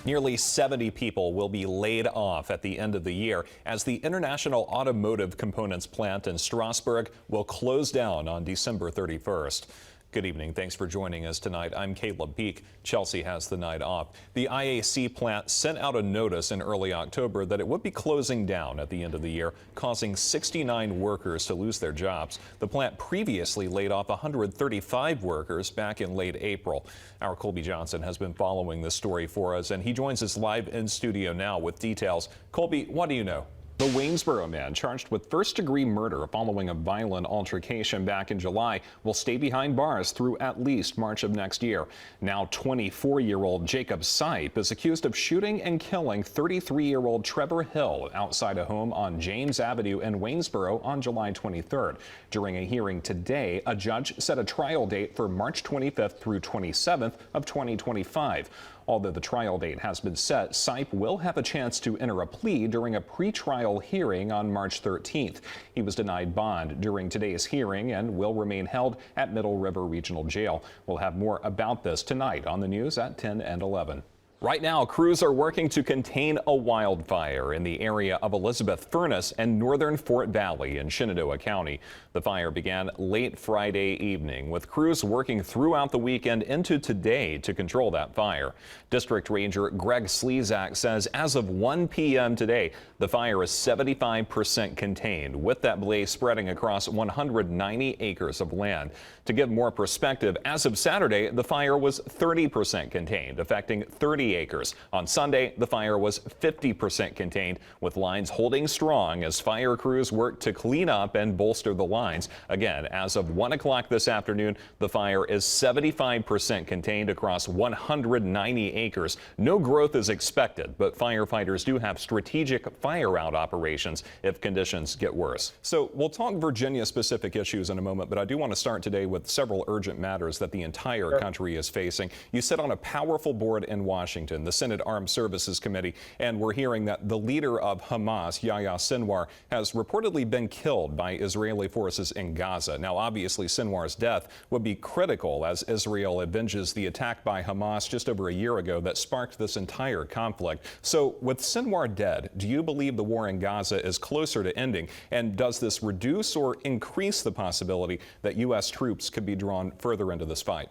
Nearly 70 people will be laid off at the end of the year as the International Automotive Components plant in Strasbourg will close down on December 31st. Good evening. Thanks for joining us tonight. I'm Caleb Peak. Chelsea has the night off. The IAC plant sent out a notice in early October that it would be closing down at the end of the year, causing 69 workers to lose their jobs. The plant previously laid off 135 workers back in late April. Our Colby Johnson has been following this story for us, and he joins us live in studio now with details. Colby, what do you know? The Waynesboro man charged with first-degree murder following a violent altercation back in July will stay behind bars through at least March of next year. Now 24-year-old Jacob Sipe is accused of shooting and killing 33-year-old Trevor Hill outside a home on James Avenue in Waynesboro on July 23rd. During a hearing today, a judge set a trial date for March 25th through 27th of 2025. Although the trial date has been set, Sipe will have a chance to enter a plea during a pretrial hearing on March 13th. He was denied bond during today's hearing and will remain held at Middle River Regional Jail. We'll have more about this tonight on the news at 10 and 11. Right now, crews are working to contain a wildfire in the area of Elizabeth Furnace and northern Fort Valley in Shenandoah County. The fire began late Friday evening, with crews working throughout the weekend into today to control that fire. District Ranger Greg Slezak says as of 1 p.m. today, the fire is 75% contained, with that blaze spreading across 190 acres of land. To give more perspective, as of Saturday, the fire was 30% contained, affecting 30 acres. On Sunday, the fire was 50% contained, with lines holding strong as fire crews worked to clean up and bolster the lines. Again, as of 1 o'clock this afternoon, the fire is 75% contained across 190 acres. No growth is expected, but firefighters do have strategic fire out operations if conditions get worse. So we'll talk Virginia-specific issues in a moment, but I do want to start today with several urgent matters that the entire country is facing. You sit on a powerful board in Washington, the Senate Armed Services Committee, and we're hearing that the leader of Hamas, Yahya Sinwar, has reportedly been killed by Israeli forces in Gaza. Now, obviously, Sinwar's death would be critical as Israel avenges the attack by Hamas just over a year ago that sparked this entire conflict. So, with Sinwar dead, do you believe the war in Gaza is closer to ending? And does this reduce or increase the possibility that U.S. troops could be drawn further into this fight?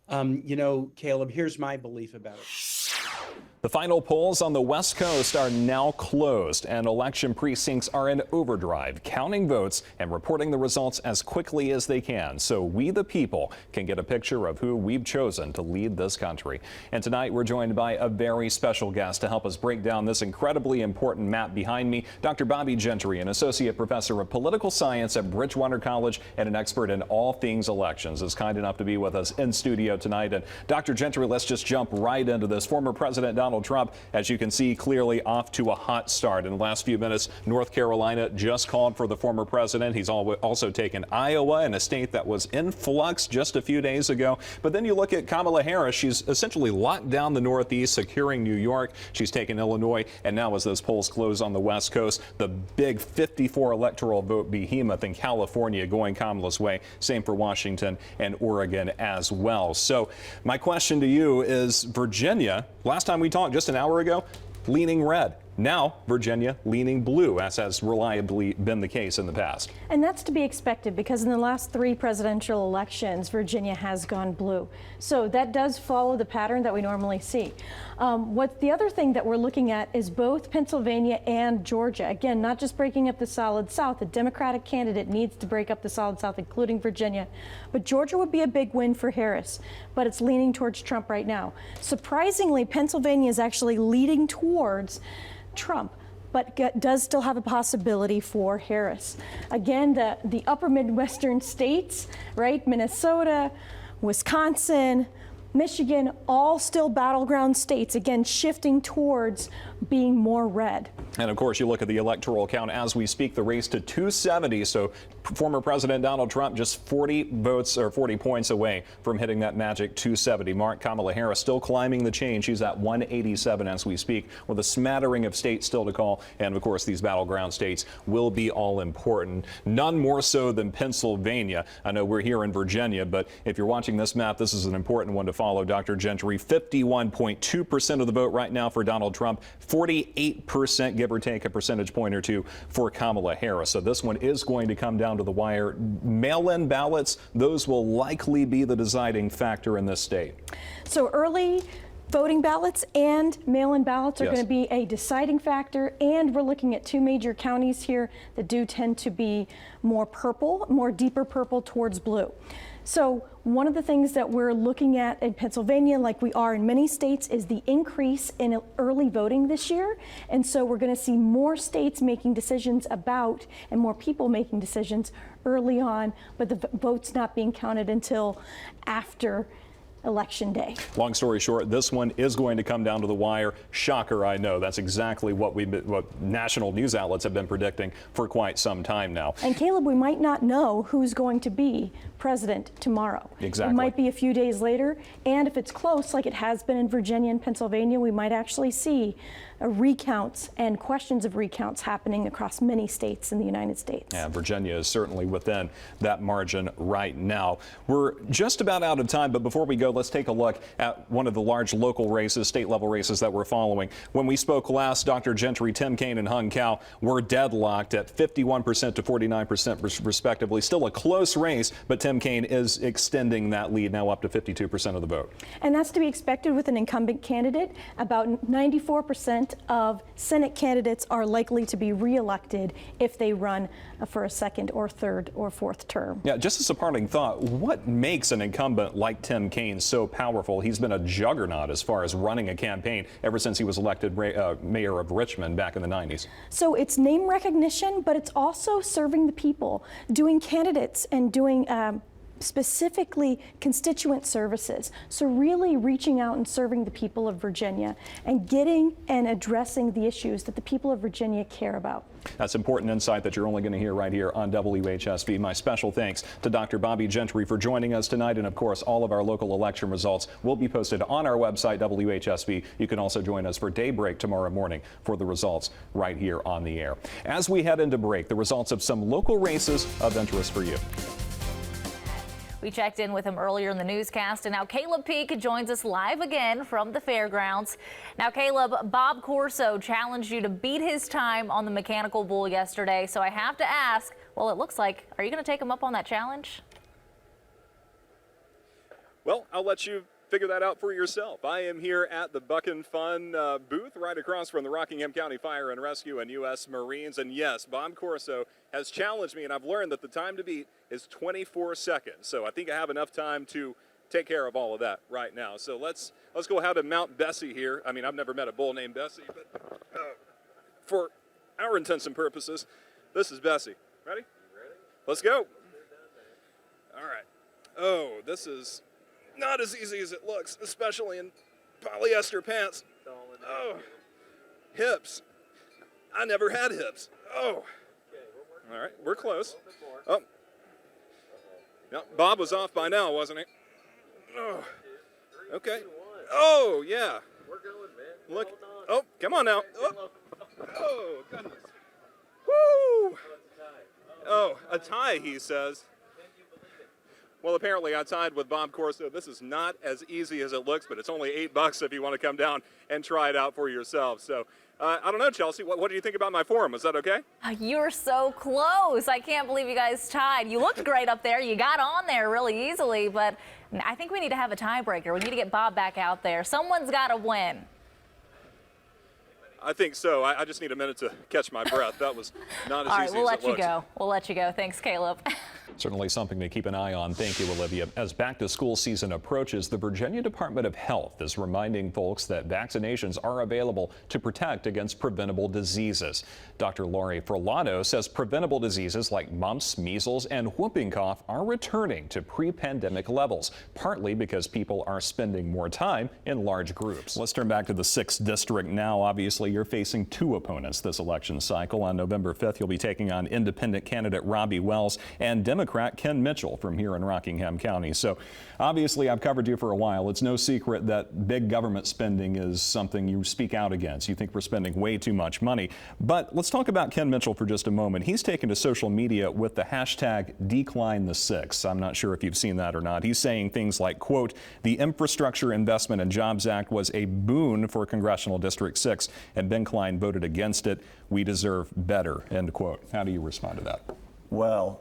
Caleb, here's my belief about it. The final polls on the West Coast are now closed, and election precincts are in overdrive, counting votes and reporting the results as quickly as they can, so we the people can get a picture of who we've chosen to lead this country. And tonight we're joined by a very special guest to help us break down this incredibly important map behind me. Dr. Bobby Gentry, an associate professor of political science at Bridgewater College and an expert in all things elections, is kind enough to be with us in studio tonight. And Dr. Gentry, let's just jump right into this. Former President Donald Trump, as you can see, clearly off to a hot start. In the last few minutes, North Carolina just called for the former president. He's also taken Iowa, in a state that was in flux just a few days ago. But then you look at Kamala Harris. She's essentially locked down the Northeast, securing New York. She's taken Illinois. And now as those polls close on the West Coast, the big 54 electoral vote behemoth in California going Kamala's way. Same for Washington and Oregon as well. So my question to you is, Virginia, last time we talked just an hour ago, leaning red. Now, Virginia leaning blue, as has reliably been the case in the past. And that's to be expected because in the last 3 presidential elections, Virginia has gone blue. So that does follow the pattern that we normally see. What the other thing that we're looking at is both Pennsylvania and Georgia. Again, not just breaking up the solid South. The Democratic candidate needs to break up the solid South, including Virginia. But Georgia would be a big win for Harris, but it's leaning towards Trump right now. Surprisingly, Pennsylvania is actually leading towards Trump, but does still have a possibility for Harris. Again, the upper Midwestern states, right? Minnesota, Wisconsin, Michigan, all still battleground states, again, shifting towards being more red. And of course, you look at the electoral count as we speak, the race to 270. So former President Donald Trump just 40 votes or 40 points away from hitting that magic 270 mark. Kamala Harris still climbing the chain. She's at 187 as we speak, with a smattering of states still to call. And of course, these battleground states will be all important. None more so than Pennsylvania. I know we're here in Virginia, but if you're watching this map, this is an important one to follow. Dr. Gentry, 51.2% of the vote right now for Donald Trump, 48%, give or take a percentage point or two, for Kamala Harris. So this one is going to come down to the wire. Mail-in ballots, those will likely be the deciding factor in this state. So early voting ballots and mail-in ballots are Yes. going to be a deciding factor, and we're looking at two major counties here that do tend to be more purple, more deeper purple towards blue. So one of the things that we're looking at in Pennsylvania, like we are in many states, is the increase in early voting this year. And so we're going to see more states making decisions about, and more people making decisions early on, but the votes not being counted until after Election Day. Long story short, this one is going to come down to the wire. Shocker, I know. That's exactly what national news outlets have been predicting for quite some time now. And Caleb, we might not know who's going to be president tomorrow. Exactly. It might be a few days later, and if it's close, like it has been in Virginia and Pennsylvania, we might actually see recounts and questions of recounts happening across many states in the United States. Yeah, Virginia is certainly within that margin right now. We're just about out of time, but before we go, let's take a look at one of the large local races, state level races that we're following. When we spoke last, Dr. Gentry, Tim Kaine, and Hung Cao were deadlocked at 51% to 49% respectively. Still a close race, but Tim Kaine is extending that lead now up to 52% of the vote. And that's to be expected with an incumbent candidate. About 94% of Senate candidates are likely to be reelected if they run for a second or third or fourth term. Yeah, just as a parting thought, what makes an incumbent like Tim Kaine so powerful? He's been a juggernaut as far as running a campaign ever since he was elected mayor of Richmond back in the 90s. So it's name recognition, but it's also serving the people, doing candidates and doing specifically constituent services. So really reaching out and serving the people of Virginia and getting and addressing the issues that the people of Virginia care about. That's important insight that you're only going to hear right here on WHSV. My special thanks to Dr. Bobby Gentry for joining us tonight. And of course, all of our local election results will be posted on our website, WHSV. You can also join us for Daybreak tomorrow morning for the results right here on the air. As we head into break, the results of some local races of interest for you. We checked in with him earlier in the newscast, and now Caleb Peak joins us live again from the fairgrounds. Now, Caleb, Bob Corso challenged you to beat his time on the mechanical bull yesterday, so I have to ask, well, it looks like, are you going to take him up on that challenge? Well, I'll let you figure that out for yourself. I am here at the Buckin' Fun booth right across from the Rockingham County Fire and Rescue and U.S. Marines. And yes, Bob Corso has challenged me, and I've learned that the time to beat is 24 seconds. So I think I have enough time to take care of all of that right now. So let's go how to mount Bessie here. I mean, I've never met a bull named Bessie, but for our intents and purposes, this is Bessie. Ready? Let's go. All right. Oh, this is not as easy as it looks, especially in polyester pants. Oh, hips. I never had hips. Oh. All right, we're close. Oh. Now, Bob was off by now, wasn't he? Oh. Okay. Oh, yeah. We're going, man. Look. Oh, come on now. Oh, goodness. Woo! Oh, a tie, he says. Well, apparently I tied with Bob Corso. This is not as easy as it looks, but it's only $8 if you want to come down and try it out for yourself. So, I don't know, Chelsea, what do you think about my form? Is that okay? You're so close. I can't believe you guys tied. You looked great up there. You got on there really easily, but I think we need to have a tiebreaker. We need to get Bob back out there. Someone's got to win. I think so. I just need a minute to catch my breath. That was not as All easy right, as it we'll let you looks. go. We'll let you go. Thanks, Caleb. Certainly something to keep an eye on. Thank you, Olivia. As back-to-school season approaches, the Virginia Department of Health is reminding folks that vaccinations are available to protect against preventable diseases. Dr. Laurie Furlano says preventable diseases like mumps, measles, and whooping cough are returning to pre-pandemic levels, partly because people are spending more time in large groups. Let's turn back to the 6th district now. Obviously, obviously you're facing two opponents this election cycle. On November 5th, you'll be taking on independent candidate Robbie Wells and Democrat Ken Mitchell from here in Rockingham County. So obviously I've covered you for a while. It's no secret that big government spending is something you speak out against. You think we're spending way too much money. But let's talk about Ken Mitchell for just a moment. He's taken to social media with the hashtag #DeclineThe6. I'm not sure if you've seen that or not. He's saying things like, quote, "The Infrastructure Investment and Jobs Act was a boon for Congressional District 6, and Ben Cline voted against it. We deserve better," end quote. How do you respond to that? Well,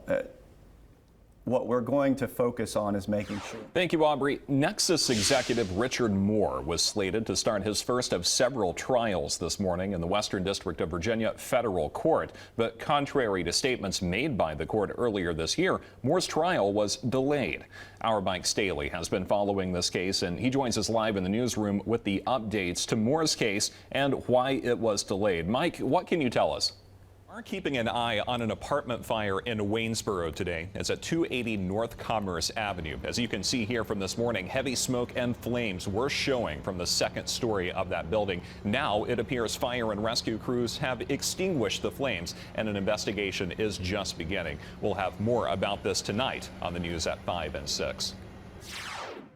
what we're going to focus on is making sure. Thank you, Aubrey. Nexus executive Richard Moore was slated to start his first of several trials this morning in the Western District of Virginia federal court. But contrary to statements made by the court earlier this year, Moore's trial was delayed. Our Mike Staley has been following this case, and he joins us live in the newsroom with the updates to Moore's case and why it was delayed. Mike, what can you tell us? We're keeping an eye on an apartment fire in Waynesboro today. It's at 280 North Commerce Avenue. As you can see here from this morning, heavy smoke and flames were showing from the second story of that building. Now it appears fire and rescue crews have extinguished the flames, and an investigation is just beginning. We'll have more about this tonight on the news at 5 and 6.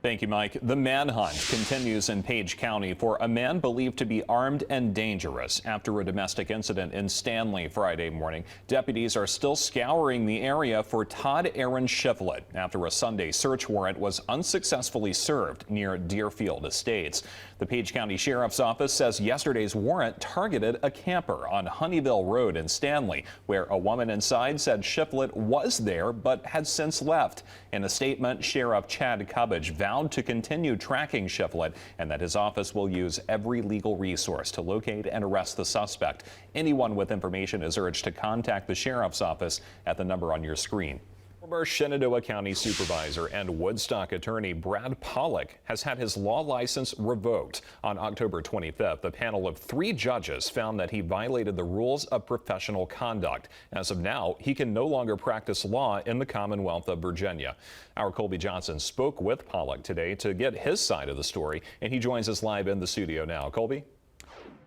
Thank you, Mike. The manhunt continues in Page County for a man believed to be armed and dangerous after a domestic incident in Stanley Friday morning. Deputies are still scouring the area for Todd Aaron Shiflett after a Sunday search warrant was unsuccessfully served near Deerfield Estates. The Page County Sheriff's Office says yesterday's warrant targeted a camper on Honeyville Road in Stanley, where a woman inside said Shiflett was there but had since left. In a statement, Sheriff Chad Cubbage vowed to continue tracking Shiflett and that his office will use every legal resource to locate and arrest the suspect. Anyone with information is urged to contact the Sheriff's Office at the number on your screen. Former Shenandoah County Supervisor and Woodstock attorney Brad Pollock has had his law license revoked. On October 25th, a panel of 3 judges found that he violated the rules of professional conduct. As of now, he can no longer practice law in the Commonwealth of Virginia. Our Colby Johnson spoke with Pollock today to get his side of the story, and he joins us live in the studio now. Colby?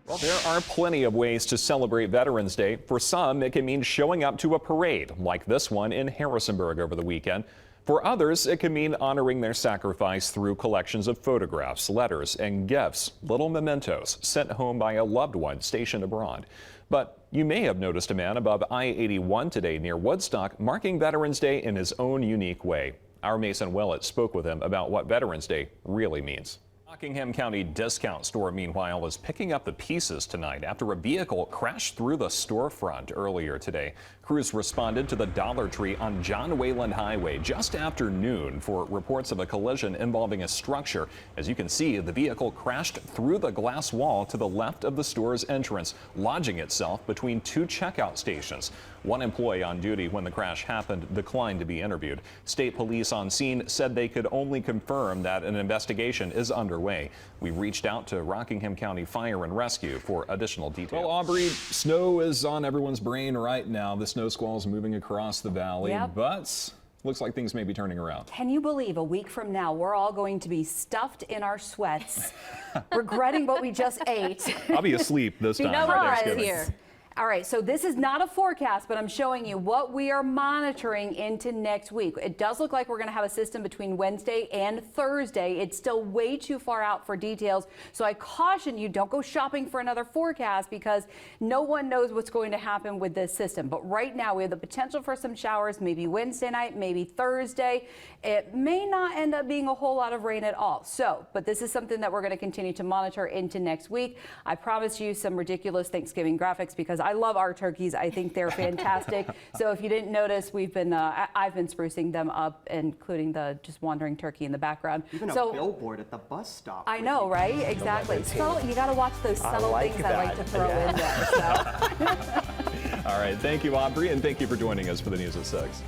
Well, there are plenty of ways to celebrate Veterans Day. For some, it can mean showing up to a parade, like this one in Harrisonburg over the weekend. For others, it can mean honoring their sacrifice through collections of photographs, letters, and gifts, little mementos sent home by a loved one stationed abroad. But you may have noticed a man above I-81 today near Woodstock marking Veterans Day in his own unique way. Our Mason Willett spoke with him about what Veterans Day really means. Rockingham County Discount Store, meanwhile, is picking up the pieces tonight after a vehicle crashed through the storefront earlier today. Crews responded to the Dollar Tree on John Wayland Highway just after noon for reports of a collision involving a structure. As you can see, the vehicle crashed through the glass wall to the left of the store's entrance, lodging itself between 2 checkout stations. One employee on duty when the crash happened declined to be interviewed. State police on scene said they could only confirm that an investigation is underway. We reached out to Rockingham County Fire and Rescue for additional details. Well, Aubrey, snow is on everyone's brain right now. The snow squall is moving across the valley, but looks like things may be turning around. Can you believe a week from now, we're all going to be stuffed in our sweats, regretting what we just ate? I'll be asleep this time. No for worries Thanksgiving. here. All right, so this is not a forecast, but I'm showing you what we are monitoring into next week. It does look like we're going to have a system between Wednesday and Thursday. It's still way too far out for details, so I caution you, don't go shopping for another forecast because no one knows what's going to happen with this system. But right now, we have the potential for some showers, maybe Wednesday night, maybe Thursday. It may not end up being a whole lot of rain at all. So, but this is something that we're going to continue to monitor into next week. I promise you some ridiculous Thanksgiving graphics because I love our turkeys. I think they're fantastic. So if you didn't notice, we've been I've been sprucing them up, including the just wandering turkey in the background. Even a billboard at the bus stop. I know, right? Exactly. So you got to watch those subtle things I like to throw in there. So. All right. Thank you, Aubrey, and thank you for joining us for the News at 6.